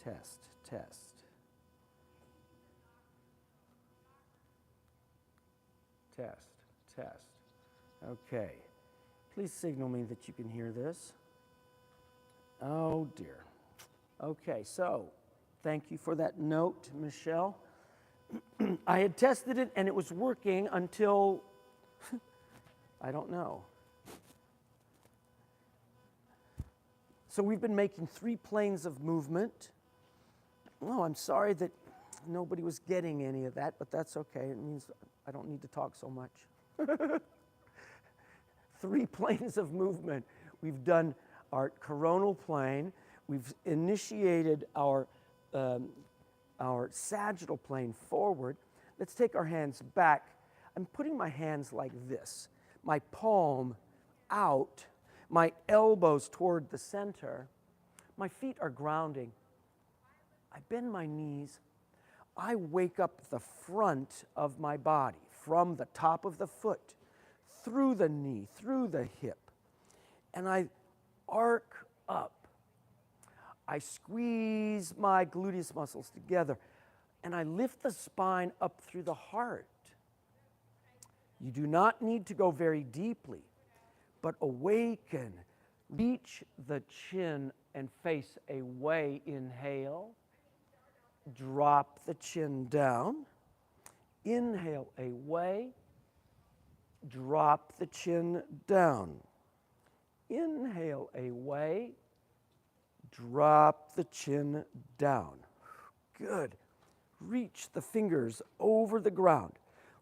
test, test. Test, test. Okay. Please signal me that you can hear this. Oh, dear. Okay, so thank you for that note, Michelle. I had tested it and it was working until, I don't know. So we've been making 3 planes of movement. Oh, I'm sorry that nobody was getting any of that, but that's okay. It means I don't need to talk so much. 3 planes of movement. We've done our coronal plane. We've initiated our sagittal plane forward. Let's take our hands back. I'm putting my hands like this. My palm out. My elbows toward the center. My feet are grounding. I bend my knees. I wake up the front of my body from the top of the foot, through the knee, through the hip. And I arc up. I squeeze my gluteus muscles together. And I lift the spine up through the heart. You do not need to go very deeply, but awaken. Reach the chin and face away. Inhale. Drop the chin down. Inhale away. Drop the chin down. Inhale away. Drop the chin down. Good. Reach the fingers over the ground.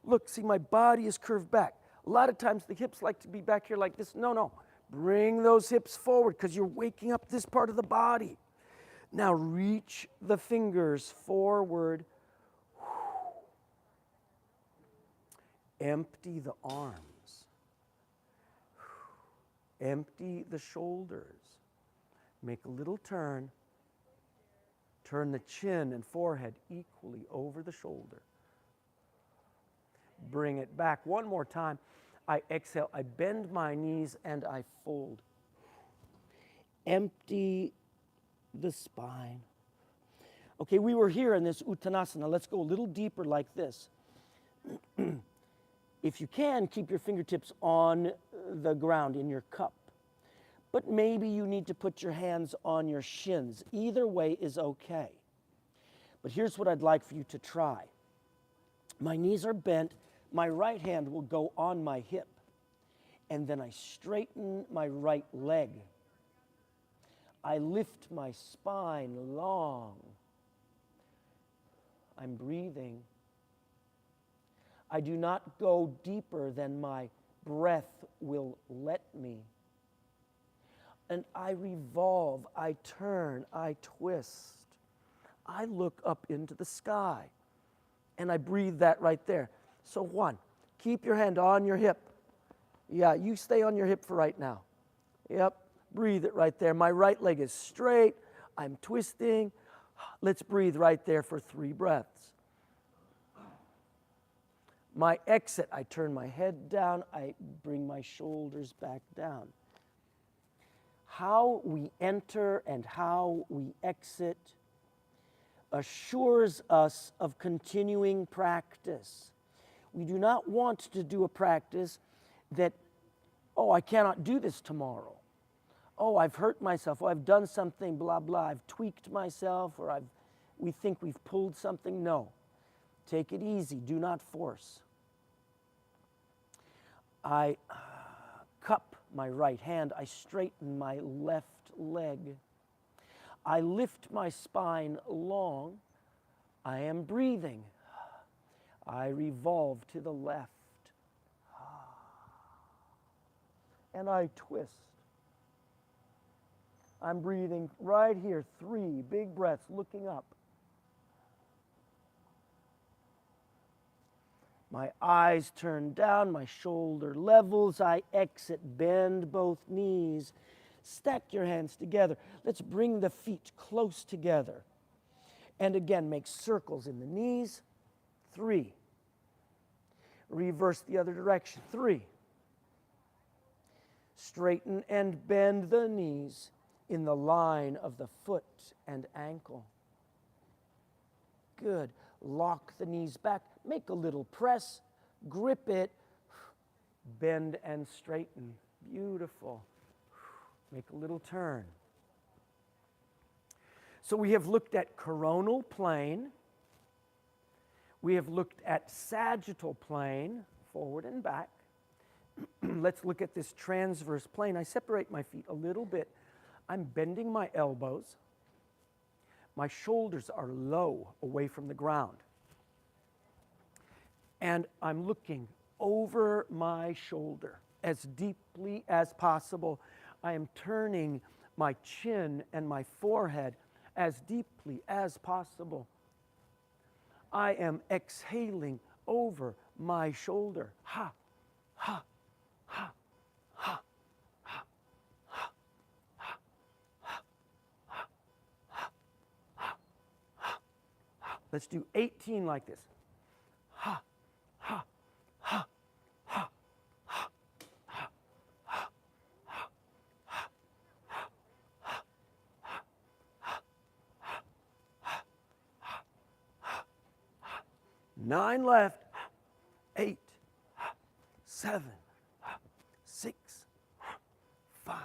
Look, see, my body is curved back. A lot of times the hips like to be back here like this. No. Bring those hips forward because you're waking up this part of the body. Now reach the fingers forward. Empty the arms. Empty the shoulders. Make a little turn. Turn the chin and forehead equally over the shoulder. Bring it back one more time. I exhale, I bend my knees and I fold. Empty the spine. Okay, we were here in this Uttanasana. Let's go a little deeper like this. If you can, keep your fingertips on the ground in your cup. But maybe you need to put your hands on your shins. Either way is okay. But here's what I'd like for you to try. My knees are bent. My right hand will go on my hip. And then I straighten my right leg. I lift my spine long. I'm breathing. I do not go deeper than my breath will let me. And I revolve, I turn, I twist. I look up into the sky. And I breathe that right there. So 1, keep your hand on your hip. Yeah, you stay on your hip for right now. Yep, breathe it right there. My right leg is straight. I'm twisting. Let's breathe right there for 3 breaths. My exit, I turn my head down. I bring my shoulders back down. How we enter and how we exit assures us of continuing practice. We do not want to do a practice that, oh, I cannot do this tomorrow. Oh, I've hurt myself. Oh, I've done something, blah, blah. I've tweaked myself, or we think we've pulled something. No. Take it easy. Do not force. I cup my right hand. I straighten my left leg. I lift my spine long. I am breathing. I revolve to the left. And I twist. I'm breathing right here. 3 big breaths, looking up. My eyes turn down, my shoulder levels. I exit, bend both knees. Stack your hands together. Let's bring the feet close together. And again, make circles in the knees. 3. Reverse the other direction. 3. Straighten and bend the knees in the line of the foot and ankle. Good. Lock the knees back. Make a little press. Grip it. Bend and straighten. Beautiful. Make a little turn. So we have looked at coronal plane. We have looked at sagittal plane, forward and back. Let's look at this transverse plane. I separate my feet a little bit. I'm bending my elbows. My shoulders are low, away from the ground. And I'm looking over my shoulder as deeply as possible. I am turning my chin and my forehead as deeply as possible. I am exhaling over my shoulder. Ha, ha, ha, ha, ha, ha, ha, ha, ha, ha, ha, ha, ha. Let's do 18 like this. Ha, ha, ha, ha, ha, ha, ha, ha, ha, ha, ha, ha. 9 left. 8, 7, 6, 5,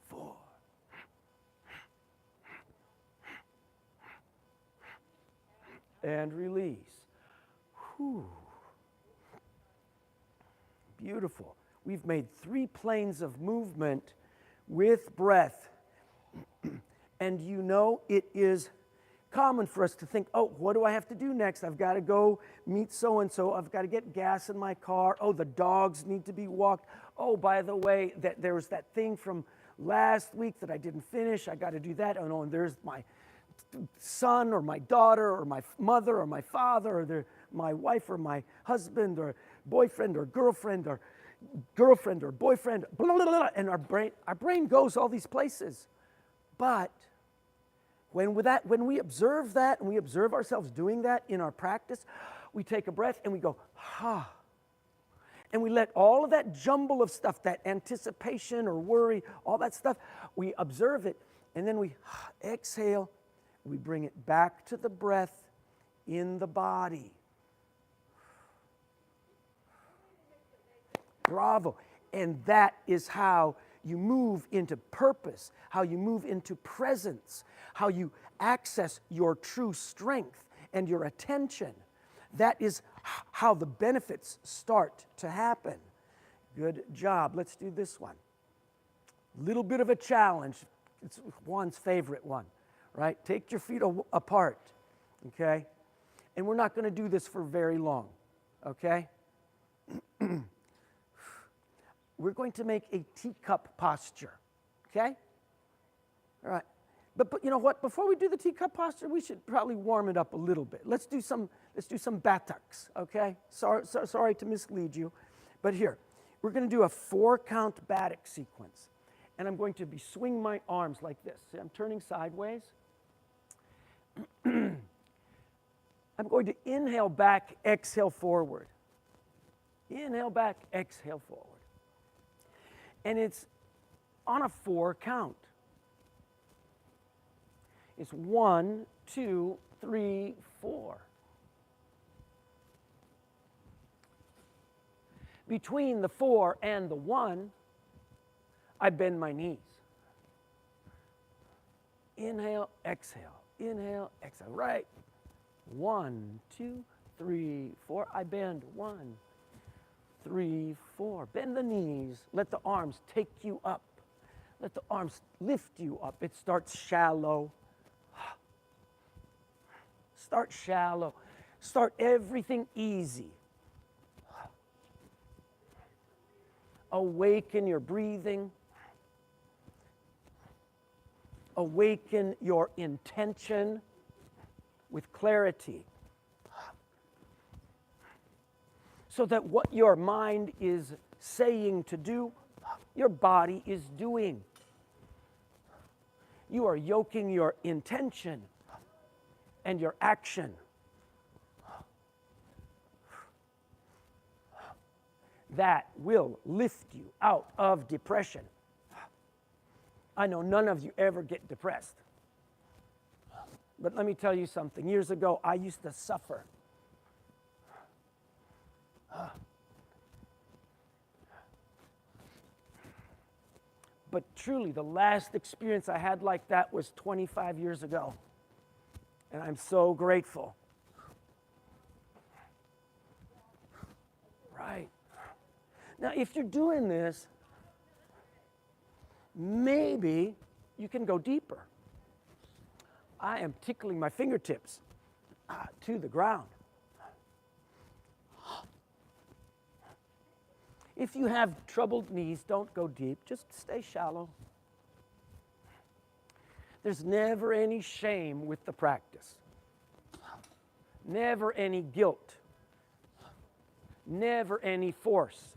4. And release. Whew. Beautiful. We've made 3 planes of movement with breath. And you know, it is common for us to think, oh, what do I have to do next? I've got to go meet so-and-so. I've got to get gas in my car. Oh, the dogs need to be walked. Oh, by the way, there was that thing from last week that I didn't finish. I got to do that. Oh, no, and there's my son or my daughter or my mother or my father or my wife or my husband or boyfriend or girlfriend or boyfriend, blah, blah, blah, and our brain goes all these places. But when we observe that and we observe ourselves doing that in our practice, we take a breath and we go, ha. And we let all of that jumble of stuff, that anticipation or worry, all that stuff, we observe it and then we exhale. We bring it back to the breath in the body. Bravo. And that is how you move into purpose, how you move into presence, how you access your true strength and your attention. That is how the benefits start to happen. Good job. Let's do this one. Little bit of a challenge. It's Juan's favorite one, right? Take your feet apart, okay? And we're not going to do this for very long, okay? We're going to make a teacup posture, okay? All right. But you know what? Before we do the teacup posture, we should probably warm it up a little bit. Let's do some buttocks, okay? Sorry to mislead you, but here, we're going to do a 4-count buttock sequence. And I'm going to be swinging my arms like this. See, I'm turning sideways. I'm going to inhale back, exhale forward. Inhale back, exhale forward. And it's on a 4 count. It's 1, 2, 3, 4. Between the 4 and the 1, I bend my knees. Inhale, exhale. Inhale, exhale. Right. 1, 2, 3, 4. I bend. 1, 3, 4. Bend the knees. Let the arms take you up. Let the arms lift you up. It starts shallow. Start shallow. Start everything easy. Awaken your breathing. Awaken your intention with clarity. So that what your mind is saying to do, your body is doing. You are yoking your intention and your action. That will lift you out of depression. I know none of you ever get depressed. But let me tell you something. Years ago, I used to suffer. But truly, the last experience I had like that was 25 years ago. And I'm so grateful. Right. Now, if you're doing this, maybe you can go deeper. I am tickling my fingertips to the ground. If you have troubled knees, don't go deep. Just stay shallow. There's never any shame with the practice. Never any guilt. Never any force.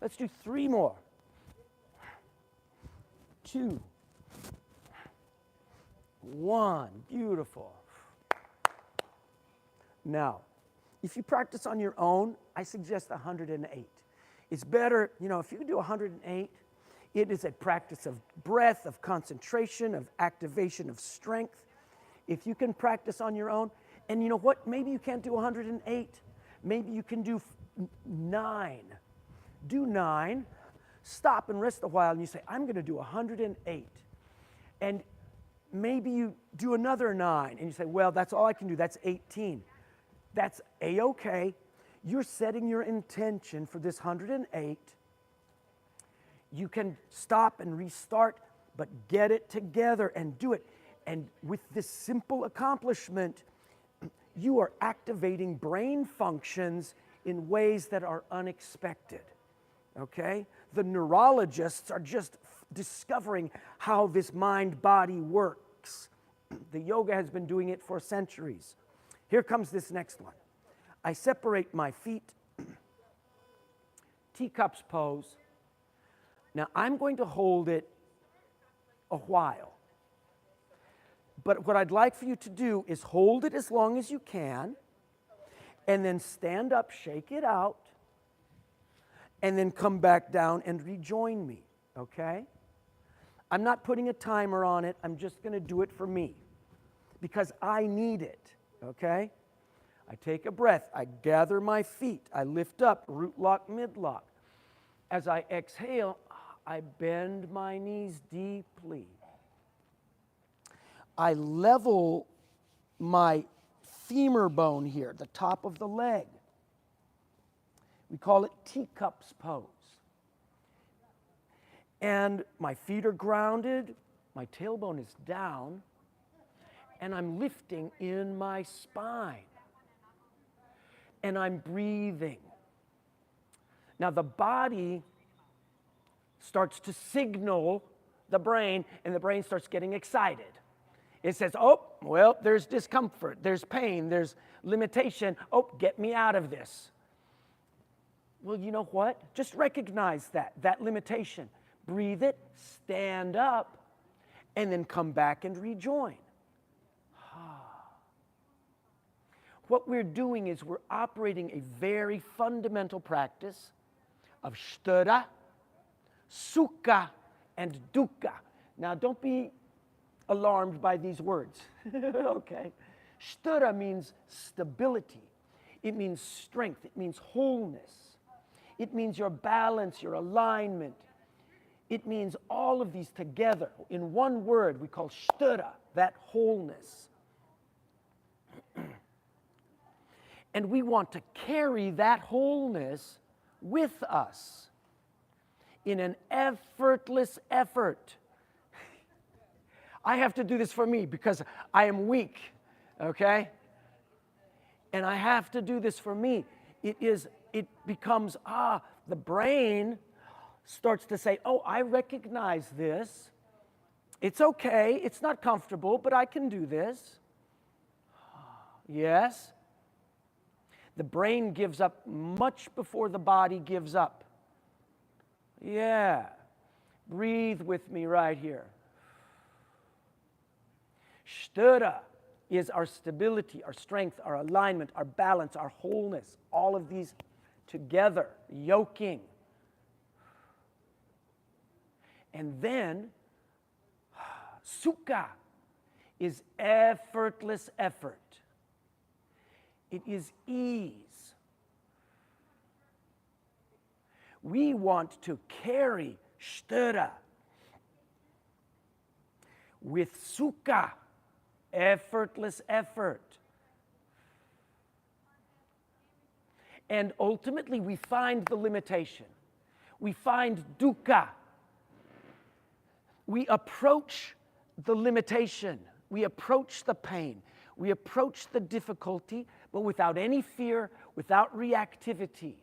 Let's do 3 more. 2. 1. Beautiful. Now, if you practice on your own, I suggest 108. It's better, if you can do 108, it is a practice of breath, of concentration, of activation of strength. If you can practice on your own, and you know what? Maybe you can't do 108. Maybe you can do 9. Do 9, stop and rest a while, and you say, I'm going to do 108. And maybe you do another 9, and you say, well, that's all I can do. That's 18. That's A-okay. You're setting your intention for this 108. You can stop and restart, but get it together and do it. And with this simple accomplishment, you are activating brain functions in ways that are unexpected. Okay? The neurologists are just discovering how this mind-body works. The yoga has been doing it for centuries. Here comes this next one. I separate my feet, teacups pose. Now I'm going to hold it a while. But what I'd like for you to do is hold it as long as you can, and then stand up, shake it out, and then come back down and rejoin me, okay? I'm not putting a timer on it. I'm just going to do it for me because I need it. Okay? I take a breath. I gather my feet. I lift up, root lock, mid lock. As I exhale, I bend my knees deeply. I level my femur bone here, the top of the leg. We call it teacups pose. And my feet are grounded, my tailbone is down, and I'm lifting in my spine. And I'm breathing. Now the body starts to signal the brain, and the brain starts getting excited. It says, oh, well, there's discomfort, there's pain, there's limitation. Oh, get me out of this. Well, you know what? Just recognize that limitation. Breathe it, stand up, and then come back and rejoin. What we're doing is we're operating a very fundamental practice of sthura, sukha, and dukkha. Now, don't be alarmed by these words, okay? Sthura means stability. It means strength. It means wholeness. It means your balance, your alignment. It means all of these together. In one word, we call sthura, that wholeness. And we want to carry that wholeness with us in an effortless effort. I have to do this for me because I am weak, okay? And I have to do this for me. It becomes, the brain starts to say, oh, I recognize this. It's okay, it's not comfortable, but I can do this. Yes. The brain gives up much before the body gives up. Yeah. Breathe with me right here. Sthura is our stability, our strength, our alignment, our balance, our wholeness. All of these together, yoking. And then Sukha is effortless effort. It is ease. We want to carry sthira with sukha, effortless effort. And ultimately, we find the limitation. We find dukkha. We approach the limitation. We approach the pain. We approach the difficulty, but without any fear, without reactivity.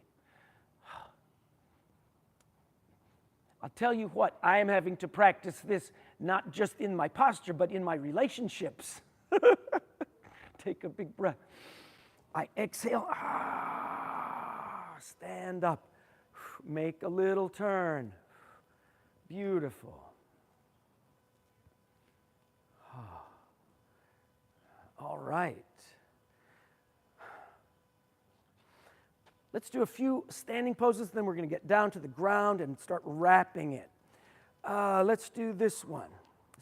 I'll tell you what, I am having to practice this not just in my posture, but in my relationships. Take a big breath. I exhale. Stand up. Make a little turn. Beautiful. All right. Let's do a few standing poses, then we're going to get down to the ground and start wrapping it. Let's do this one.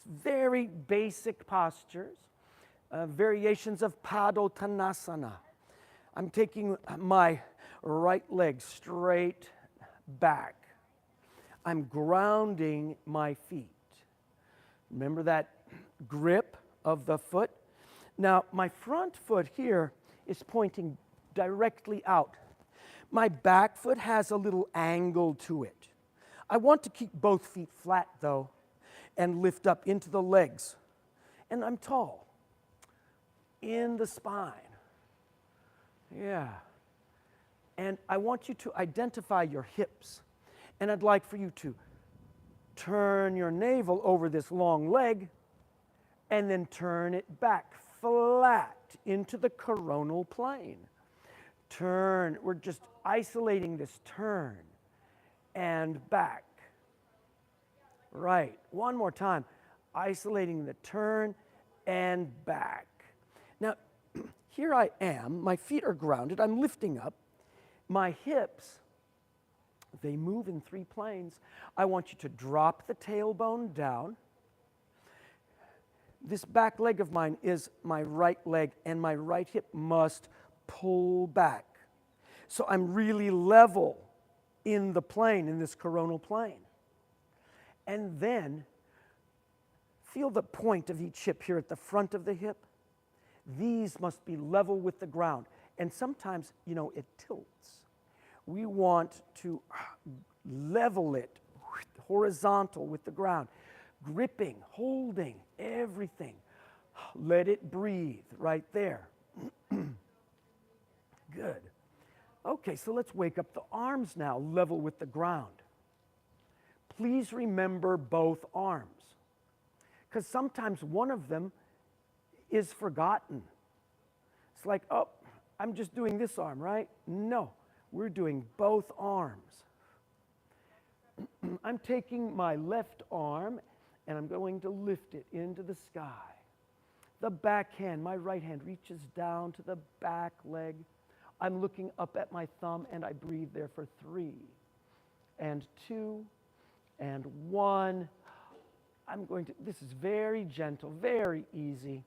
Very basic postures, variations of Padottanasana. I'm taking my right leg straight back. I'm grounding my feet. Remember that grip of the foot? Now, my front foot here is pointing directly out. My back foot has a little angle to it. I want to keep both feet flat, though, and lift up into the legs. And I'm tall in the spine. Yeah. And I want you to identify your hips. And I'd like for you to turn your navel over this long leg and then turn it back flat into the coronal plane. Turn, we're just isolating this turn and back. Right, one more time. Isolating the turn and back. Now, here I am, my feet are grounded, I'm lifting up. My hips, they move in 3 planes. I want you to drop the tailbone down. This back leg of mine is my right leg, and my right hip must pull back. So I'm really level in the plane, in this coronal plane. And then feel the point of each hip here at the front of the hip. These must be level with the ground. And sometimes, you know, it tilts. We want to level it horizontal with the ground. Gripping, holding, everything. Let it breathe right there. Good. Okay, so let's wake up the arms now, level with the ground. Please remember both arms, because sometimes one of them is forgotten. It's like, oh, I'm just doing this arm, right? No, we're doing both arms. I'm taking my left arm and I'm going to lift it into the sky. The back hand, my right hand reaches down to the back leg. I'm looking up at my thumb and I breathe there for 3 and 2 and 1. This is very gentle, very easy.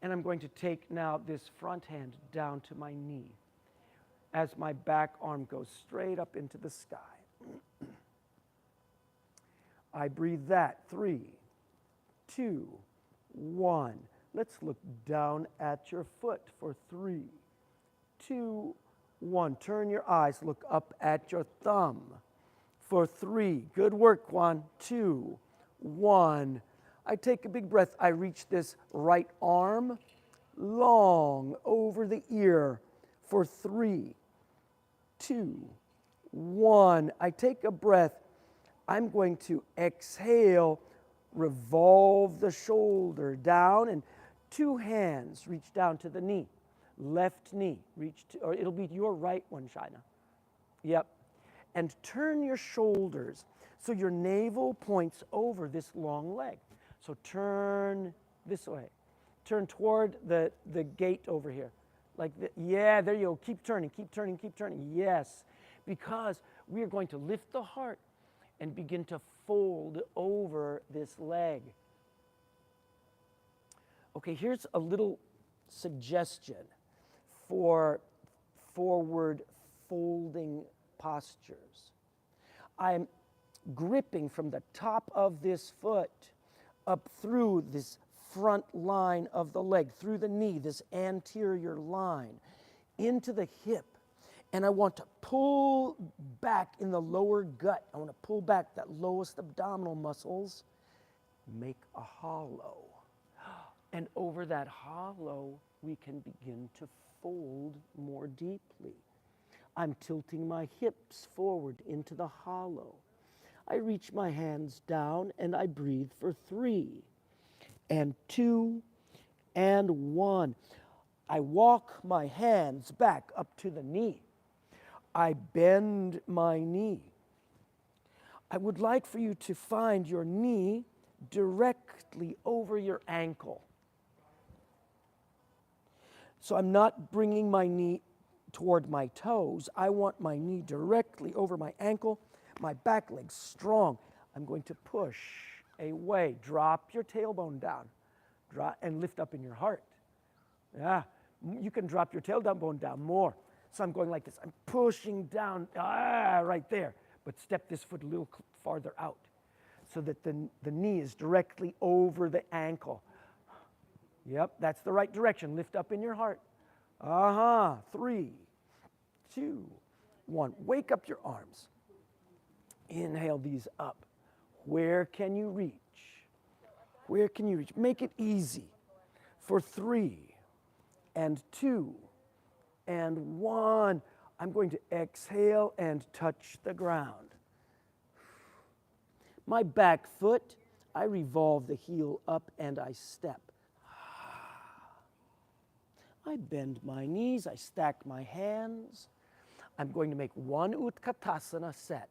And I'm going to take now this front hand down to my knee as my back arm goes straight up into the sky. I breathe that. 3, 2, 1. Let's look down at your foot for 3, 2, 1. Turn your eyes, look up at your thumb for 3. Good work. 1, 2, 1. I take a big breath. I reach this right arm long over the ear for 3, 2, 1. I take a breath. I'm going to exhale, revolve the shoulder down, and 2 hands reach down to the knee. Left knee, reach to, or it'll be your right one, Shaina. Yep. And turn your shoulders so your navel points over this long leg. So turn this way. Turn toward the gate over here. Yeah, there you go. Keep turning, keep turning, keep turning. Yes, because we are going to lift the heart and begin to fold over this leg. Okay, here's a little suggestion for forward folding postures. I'm gripping from the top of this foot up through this front line of the leg, through the knee, this anterior line, into the hip. And I want to pull back in the lower gut. I want to pull back that lowest abdominal muscles, make a hollow. And over that hollow, we can begin to fold more deeply. I'm tilting my hips forward into the hollow. I reach my hands down and I breathe for 3 and 2 and 1. I walk my hands back up to the knee. I bend my knee. I would like for you to find your knee directly over your ankle. So I'm not bringing my knee toward my toes. I want my knee directly over my ankle, my back leg strong. I'm going to push away. Drop your tailbone down. Drop and lift up in your heart. Yeah, you can drop your tailbone down more. So I'm going like this. I'm pushing down, right there. But step this foot a little farther out so that the knee is directly over the ankle. Yep, that's the right direction. Lift up in your heart. 3, 2, 1. Wake up your arms. Inhale these up. Where can you reach? Where can you reach? Make it easy. For 3 and 2 and 1. I'm going to exhale and touch the ground. My back foot, I revolve the heel up and I step. I bend my knees, I stack my hands. I'm going to make one Utkatasana set.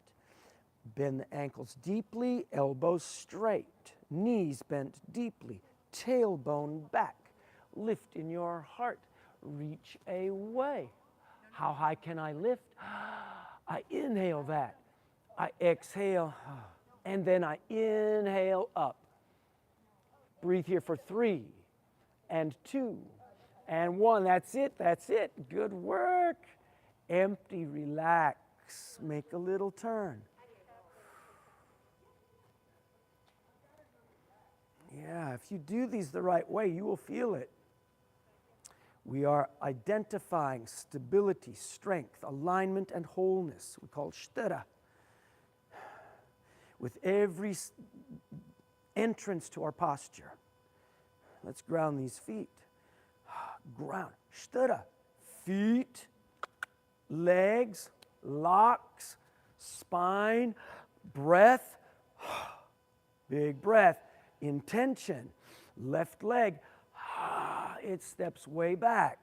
Bend the ankles deeply, elbows straight, knees bent deeply, tailbone back. Lift in your heart, reach away. How high can I lift? I inhale that. I exhale, and then I inhale up. Breathe here for 3 and 2 and 1. That's it, that's it. Good work. Empty, relax, make a little turn. Yeah, if you do these the right way, you will feel it. We are identifying stability, strength, alignment, and wholeness. We call it shtira. With every entrance to our posture. Let's ground these feet. Ground. Shtira. Feet, legs, locks, spine, breath. Big breath. Intention. Left leg. It steps way back.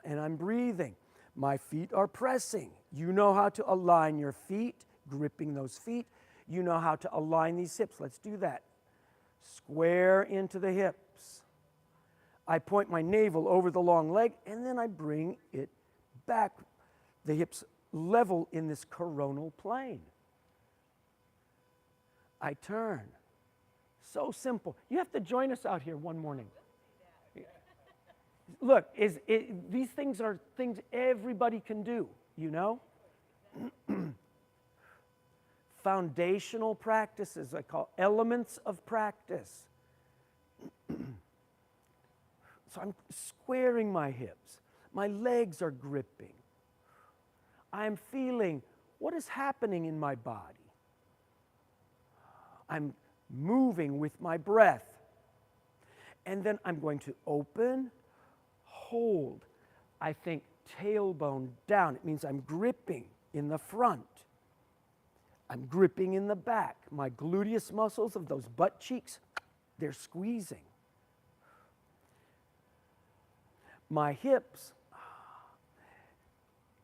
And I'm breathing. My feet are pressing. You know how to align your feet, gripping those feet. You know how to align these hips. Let's do that. Square into the hips. I point my navel over the long leg, and then I bring it back. The hips level in this coronal plane. I turn. So simple. You have to join us out here one morning. Look, these things are things everybody can do, you know? Foundational practices, I call elements of practice. So I'm squaring my hips. My legs are gripping. I'm feeling what is happening in my body. I'm moving with my breath. And then I'm going to open, hold. I think tailbone down. It means I'm gripping in the front. I'm gripping in the back. My gluteus muscles of those butt cheeks, they're squeezing. My hips,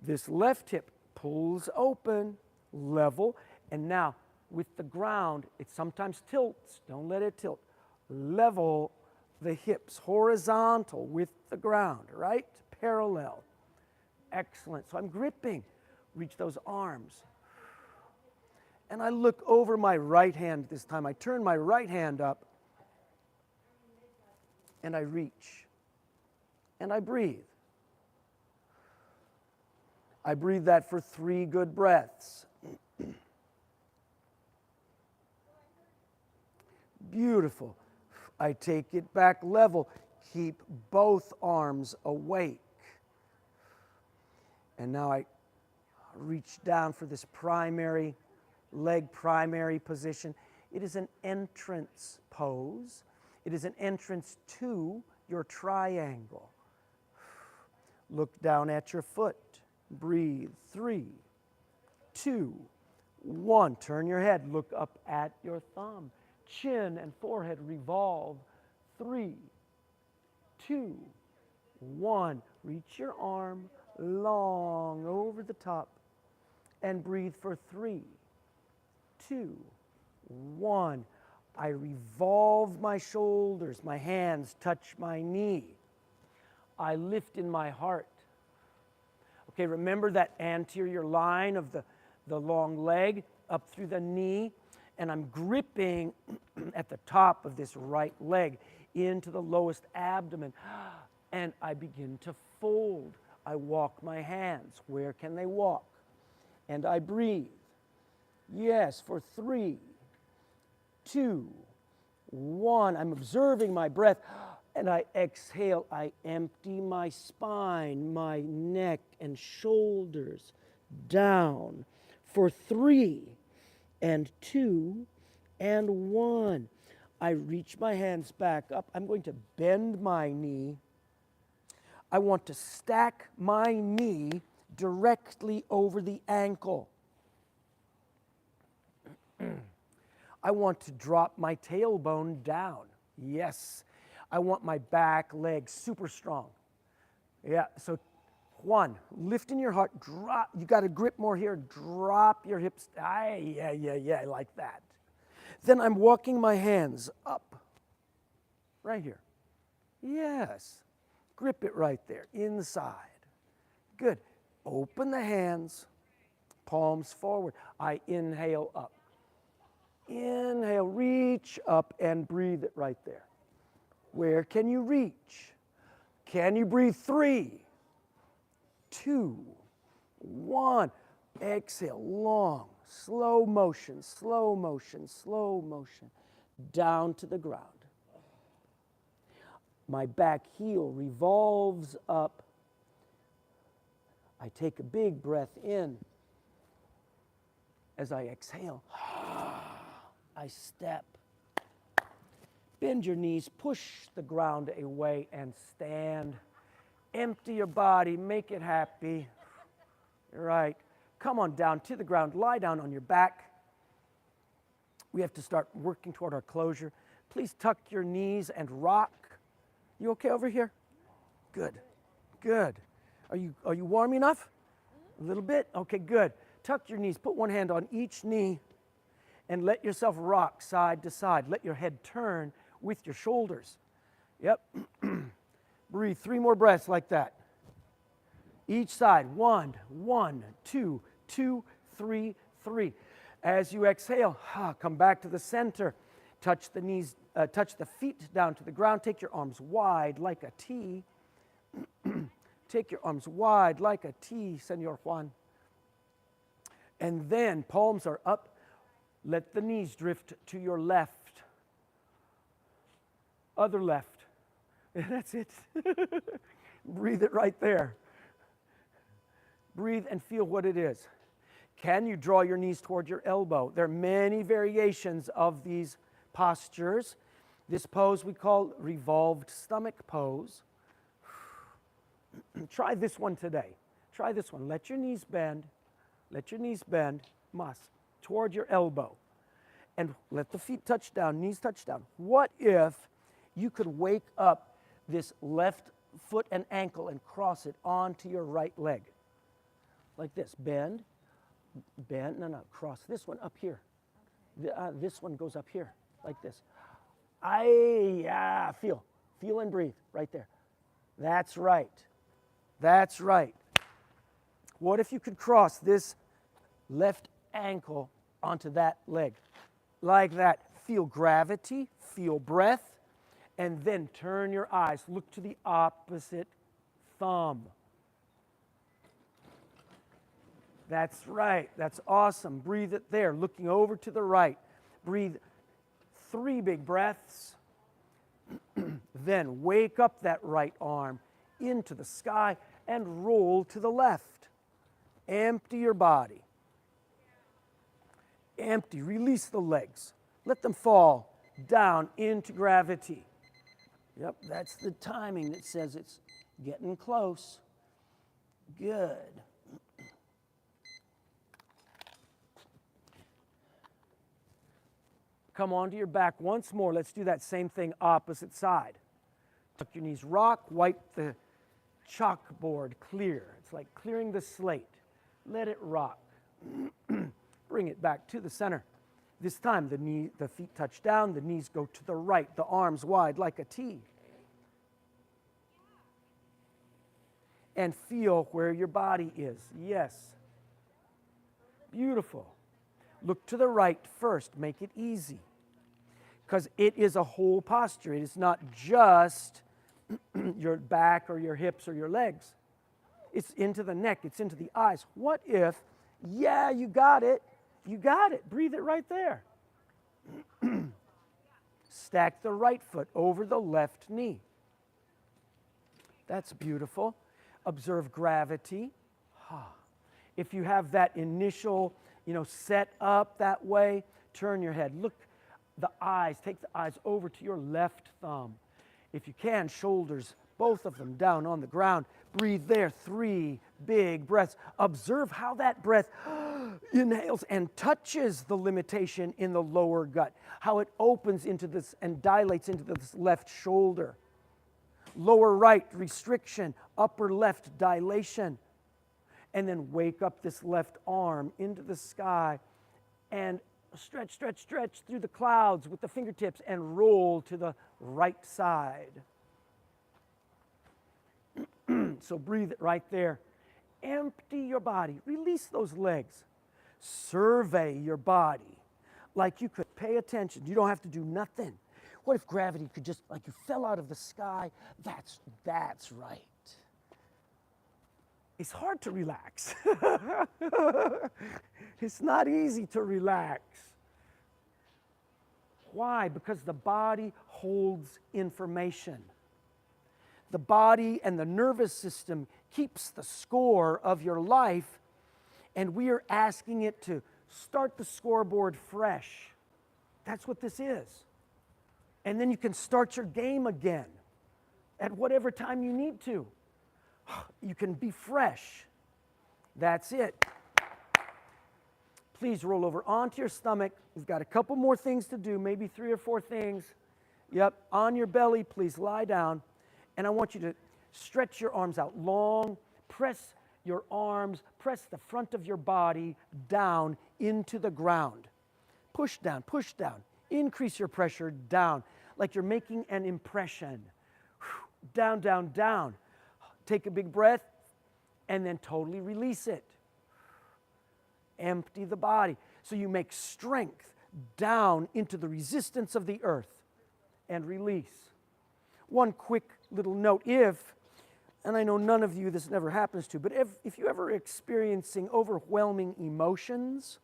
this left hip pulls open, level, and now with the ground, it sometimes tilts. Don't let it tilt. Level the hips, horizontal with the ground, right? Parallel. Excellent. So I'm gripping. Reach those arms. And I look over my right hand this time. I turn my right hand up. and I reach, and I breathe. I breathe that for 3 good breaths. Beautiful. I take it back level. Keep both arms awake. And now I reach down for this primary leg primary position. It is an entrance pose. It is an entrance to your triangle. Look down at your foot. Breathe. 3, 2, 1. Turn your head. Look up at your thumb. Chin and forehead revolve. 3, 2, 1. Reach your arm long over the top and breathe for 3, 2, 1. I revolve my shoulders. My hands touch my knee. I lift in my heart. Okay, remember that anterior line of the long leg up through the knee, and I'm gripping at the top of this right leg into the lowest abdomen, and I begin to fold. I walk my hands. Where can they walk? And I breathe. Yes, for 3, 2, 1. I'm observing my breath. And I exhale. I empty my spine, my neck and shoulders down for 3 and 2 and 1. I reach my hands back up. I'm going to bend my knee. I want to stack my knee directly over the ankle. I want to drop my tailbone down. Yes. I want my back leg super strong. Yeah, so 1, lift in your heart, drop. You got to grip more here. Drop your hips. Yeah, like that. Then I'm walking my hands up. Right here. Yes. Grip it right there, inside. Good. Open the hands, palms forward. I inhale up. Inhale, reach up and breathe it right there. Where can you reach? Can you breathe? 3, 2, 1. Exhale, long, slow motion, slow motion, slow motion, down to the ground. My back heel revolves up. I take a big breath in. As I exhale, I step. Bend your knees, push the ground away, and stand. Empty your body, make it happy. Right. Come on down to the ground, lie down on your back. We have to start working toward our closure. Please tuck your knees and rock. You okay over here? Good, good. Are you warm enough? A little bit? Okay, good. Tuck your knees, put one hand on each knee, and let yourself rock side to side. Let your head turn with your shoulders. Yep. Breathe 3 more breaths like that. Each side. 1, 1, 2, 2, 3, 3. As you exhale, come back to the center. Touch the knees, touch the feet down to the ground. Take your arms wide like a T. Take your arms wide like a T, Senor Juan. And then palms are up. Let the knees drift to your left. Other left. That's it. Breathe it right there. Breathe and feel what it is. Can you draw your knees toward your elbow? There are many variations of these postures. This pose we call revolved stomach pose. Try this one today. Try this one. Let your knees bend. Let your knees bend. Toward your elbow. And let the feet touch down, knees touch down. What if you could wake up this left foot and ankle and cross it onto your right leg? Like this. Bend. Bend. No, cross this one up here. This one goes up here. Like this. Feel. Feel and breathe right there. That's right. That's right. What if you could cross this left ankle onto that leg? Like that. Feel gravity, feel breath, And then turn your eyes. Look to the opposite thumb. That's right. That's awesome. Breathe it there. Looking over to the right. Breathe 3 big breaths. Then wake up that right arm into the sky and roll to the left. Empty your body. Empty. Release the legs. Let them fall down into gravity. Yep, that's the timing that says it's getting close. Good. Come onto your back once more. Let's do that same thing opposite side. Tuck your knees, rock, wipe the chalkboard clear. It's like clearing the slate. Let it rock. Bring it back to the center. This time the feet touch down, the knees go to the right, the arms wide like a T. And feel where your body is. Yes. Beautiful. Look to the right first. Make it easy. Because it is a whole posture. It is not just your back or your hips or your legs. It's into the neck. It's into the eyes. What if, yeah, you got it. You got it. Breathe it right there. Stack the right foot over the left knee. That's beautiful. Observe gravity. If you have that initial, set up that way, turn your head. Look, take the eyes over to your left thumb. If you can, shoulders, both of them down on the ground. Breathe there, 3 big breaths. Observe how that breath inhales and touches the limitation in the lower gut, how it opens into this and dilates into this left shoulder. Lower right, restriction, upper left, dilation. And then wake up this left arm into the sky and stretch through the clouds with the fingertips and roll to the right side. So breathe it right there. Empty your body. Release those legs. Survey your body like you could pay attention. You don't have to do nothing. What if gravity could just, like you fell out of the sky? That's right. It's hard to relax. It's not easy to relax. Why? Because the body holds information. The body and the nervous system keeps the score of your life, and we are asking it to start the scoreboard fresh. That's what this is. And then you can start your game again at whatever time you need to. You can be fresh. That's it. Please roll over onto your stomach. We've got a couple more things to do, maybe 3 or 4 things. Yep, on your belly, please lie down. And I want you to stretch your arms out long. Press your arms, press the front of your body down into the ground. Push down, push down. Increase your pressure down, like you're making an impression. Down, down, down. Take a big breath and then totally release it. Empty the body. So you make strength down into the resistance of the earth and release. One quick little note, and I know none of you this never happens to, but if you're ever experiencing overwhelming emotions,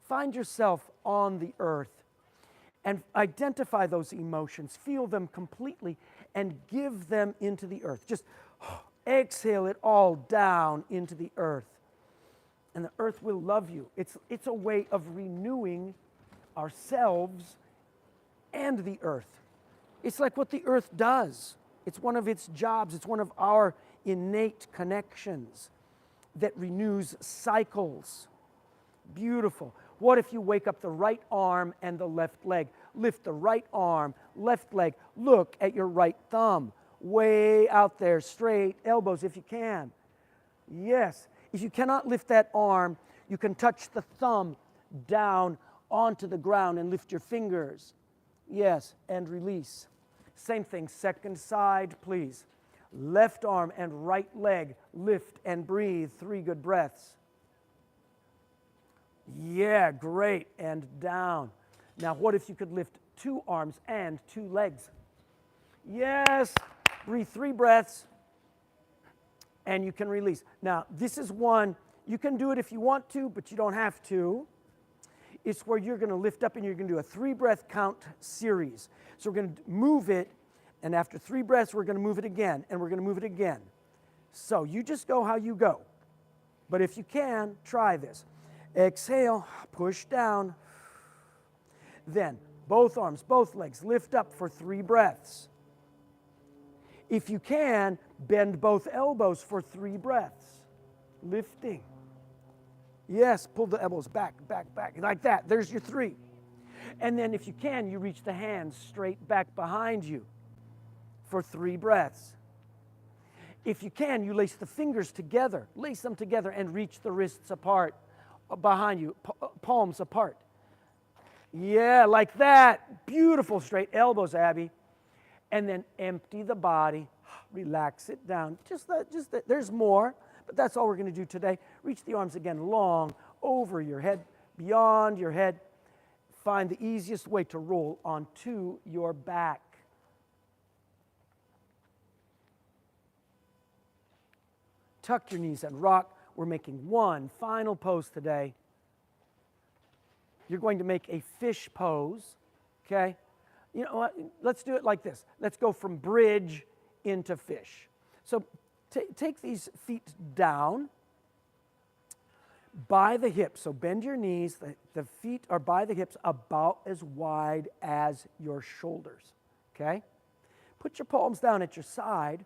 find yourself on the earth and identify those emotions, feel them completely, and give them into the earth. Just exhale it all down into the earth. And the earth will love you. It's a way of renewing ourselves and the earth. It's like what the earth does. It's one of its jobs. It's one of our innate connections that renews cycles. Beautiful. What if you wake up the right arm and the left leg? Lift the right arm, left leg. Look at your right thumb. Way out there, straight, elbows if you can. Yes. If you cannot lift that arm, you can touch the thumb down onto the ground and lift your fingers. Yes, and release. Same thing, second side, please. Left arm and right leg, lift and breathe. 3 good breaths. Yeah, great, and down. Now, what if you could lift 2 arms and 2 legs? Yes. Breathe 3 breaths. And you can release. Now, this is one, you can do it if you want to, but you don't have to. It's where you're going to lift up and you're going to do a 3-breath count series. So we're going to move it, and after 3 breaths, we're going to move it again, and we're going to move it again. So you just go how you go. But if you can, try this. Exhale, push down. Then both arms, both legs, lift up for 3 breaths. If you can, bend both elbows for 3 breaths. Lifting. Yes, pull the elbows back, back, back, like that. There's your 3. And then if you can, you reach the hands straight back behind you for 3 breaths. If you can, you lace the fingers together. Lace them together and reach the wrists apart behind you, palms apart. Yeah, like that. Beautiful straight elbows, Abby. And then empty the body, relax it down. Just that, there's more, but that's all we're going to do today. Reach the arms again long over your head, beyond your head. Find the easiest way to roll onto your back. Tuck your knees and rock. We're making one final pose today. You're going to make a fish pose, okay? You know what? Let's do it like this. Let's go from bridge into fish. So take these feet down by the hips. So bend your knees. The feet are by the hips about as wide as your shoulders. Okay? Put your palms down at your side.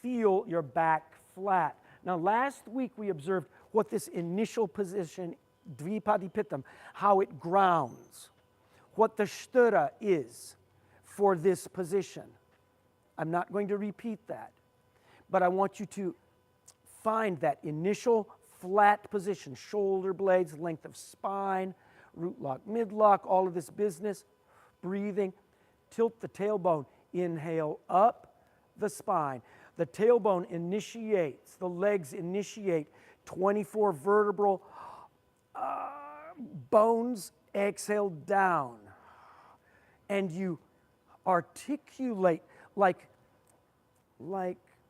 Feel your back flat. Now, last week we observed what this initial position, Dvipadipitam, how it grounds. What the shtura is for this position. I'm not going to repeat that, but I want you to find that initial flat position, shoulder blades, length of spine, root lock, mid lock, all of this business. Breathing, tilt the tailbone, inhale up the spine. The tailbone initiates, the legs initiate 24 vertebral bones, exhale down. And you articulate like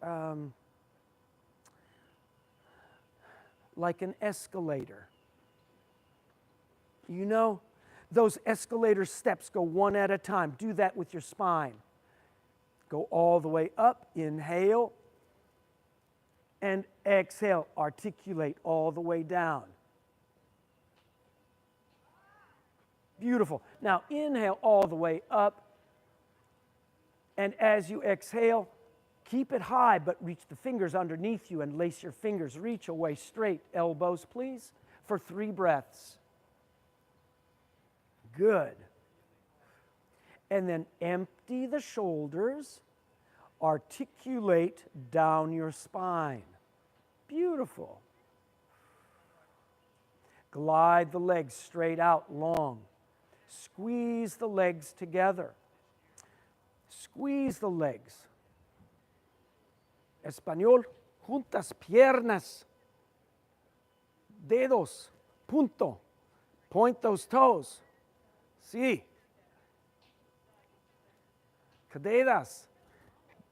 an escalator. You know, those escalator steps go one at a time. Do that with your spine. Go all the way up, inhale, and exhale, articulate all the way down. Beautiful. Now inhale all the way up, and as you exhale, keep it high, but reach the fingers underneath you and lace your fingers. Reach away straight. Elbows, please, for 3 breaths. Good. And then empty the shoulders, articulate down your spine. Beautiful. Glide the legs straight out long. Squeeze the legs together. Squeeze the legs. Español, juntas piernas. Dedos, punto. Point those toes. Sí. Caderas,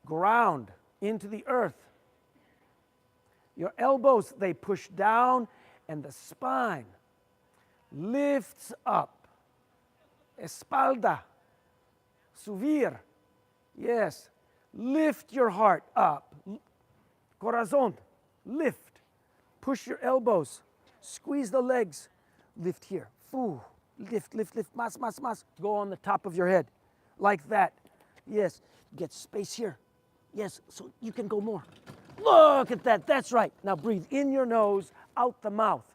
ground into the earth. Your elbows, they push down, and the spine lifts up. Espalda, subir. Yes. Lift your heart up. Corazón, lift. Push your elbows. Squeeze the legs. Lift here. Ooh. Lift, lift, lift. Mas, mas, mas. Go on the top of your head. Like that. Yes. Get space here. Yes, so you can go more. Look at that. That's right. Now breathe in your nose, out the mouth.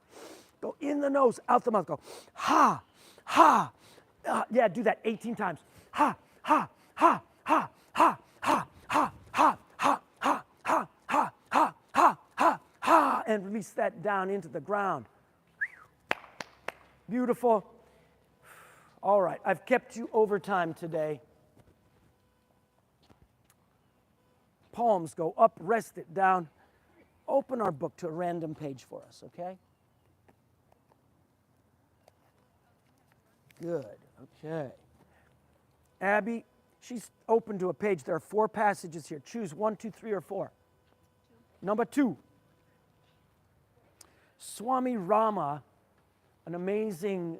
Go in the nose, out the mouth. Go ha, ha. Yeah, do that 18 times. Ha, ha, ha, ha, ha, ha, ha, ha, ha, ha, ha, ha, ha, ha, ha, ha, and release that down into the ground. Beautiful. All right, I've kept you over time today. Palms go up, rest it down. Open our book to a random page for us, okay? Good, okay. Abby, She's open to a page. There are 4 passages here. Choose 1, 2, 3, or 4. Number 2. Swami Rama, an amazing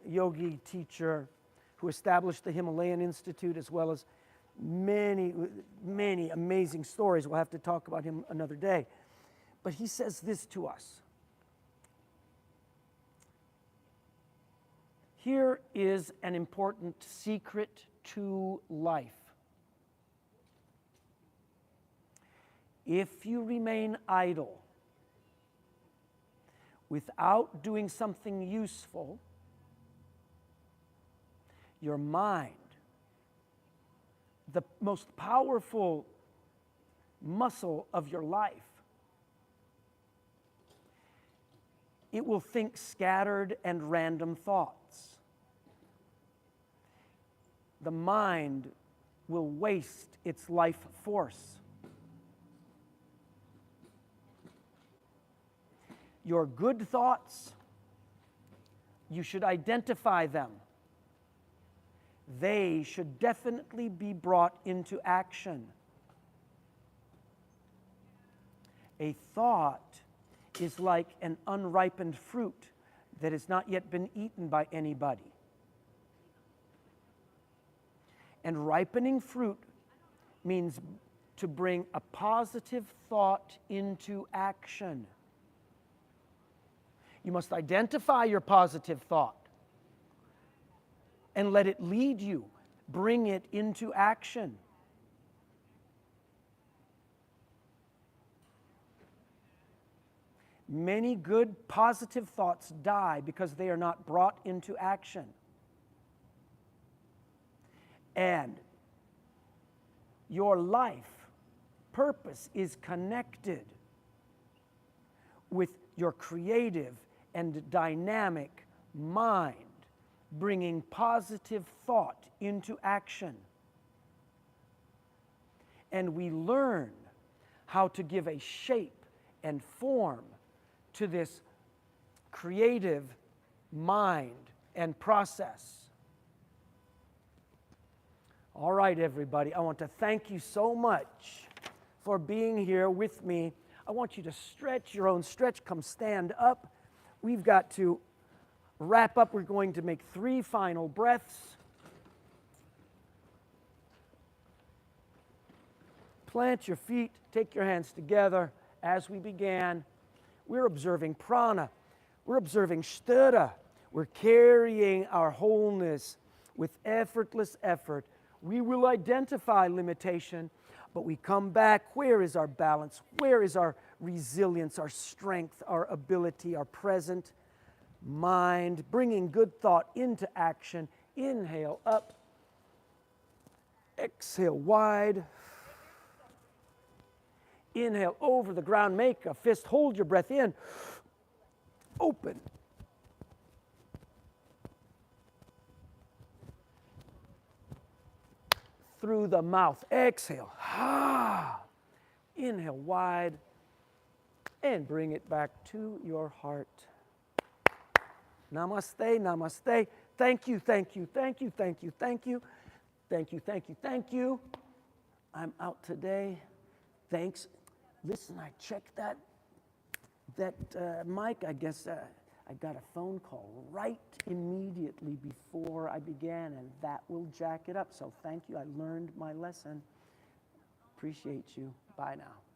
yogi teacher who established the Himalayan Institute, as well as many amazing stories. We'll have to talk about him another day. But he says this to us. Here is an important secret to life. If you remain idle without doing something useful, your mind, the most powerful muscle of your life, it will think scattered and random thoughts. The mind will waste its life force. Your good thoughts, you should identify them. They should definitely be brought into action. A thought is like an unripened fruit that has not yet been eaten by anybody. And ripening fruit means to bring a positive thought into action. You must identify your positive thought and let it lead you. Bring it into action. Many good positive thoughts die because they are not brought into action. And your life purpose is connected with your creative and dynamic mind, bringing positive thought into action. And we learn how to give a shape and form to this creative mind and process. All right, everybody, I want to thank you so much for being here with me. I want you to stretch your own stretch. Come stand up. We've got to wrap up. We're going to make 3 final breaths. Plant your feet, take your hands together. As we began, we're observing prana. We're observing sthira. We're carrying our wholeness with effortless effort. We will identify limitation, but we come back. Where is our balance? Where is our resilience, our strength, our ability, our present mind, bringing good thought into action? Inhale up. Exhale wide. Inhale over the ground. Make a fist. Hold your breath in. Open. Through the mouth. Exhale. Inhale wide. And bring it back to your heart. Namaste, namaste. Thank you, thank you, thank you, thank you, thank you. Thank you, thank you, thank you. I'm out today. Thanks. Listen, I checked that mic. I guess I got a phone call right immediately before I began, and that will jack it up. So thank you. I learned my lesson. Appreciate you. Bye now.